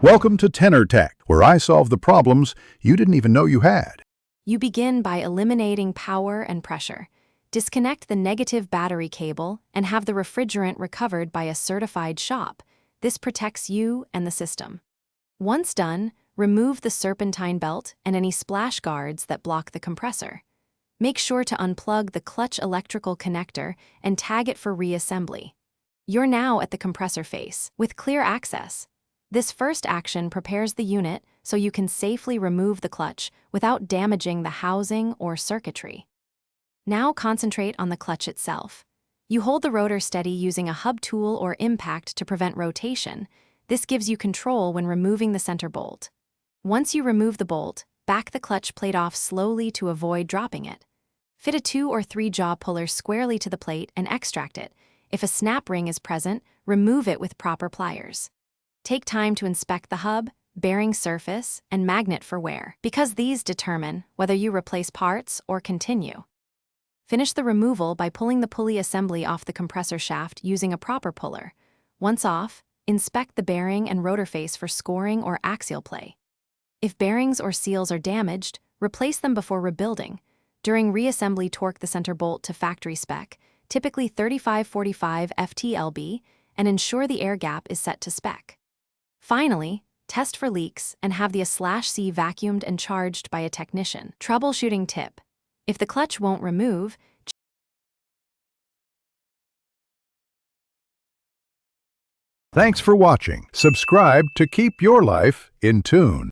Welcome to Tenor Tech, where I solve the problems you didn't even know you had. You begin by eliminating power and pressure. Disconnect the negative battery cable and have the refrigerant recovered by a certified shop. This protects you and the system. Once done, remove the serpentine belt and any splash guards that block the compressor. Make sure to unplug the clutch electrical connector and tag it for reassembly. You're now at the compressor face with clear access. This first action prepares the unit so you can safely remove the clutch without damaging the housing or circuitry. Now concentrate on the clutch itself. You hold the rotor steady using a hub tool or impact to prevent rotation. This gives you control when removing the center bolt. Once you remove the bolt, back the clutch plate off slowly to avoid dropping it. Fit a 2 or 3 jaw puller squarely to the plate and extract it. If a snap ring is present, remove it with proper pliers. Take time to inspect the hub, bearing surface, and magnet for wear, because these determine whether you replace parts or continue. Finish the removal by pulling the pulley assembly off the compressor shaft using a proper puller. Once off, inspect the bearing and rotor face for scoring or axial play. If bearings or seals are damaged, replace them before rebuilding. During reassembly, torque the center bolt to factory spec, typically 35-45 FTLB, and ensure the air gap is set to spec. Finally, test for leaks and have the A/C vacuumed and charged by a technician. Troubleshooting tip: if the clutch won't remove, Thanks for watching. Subscribe to keep your life in tune.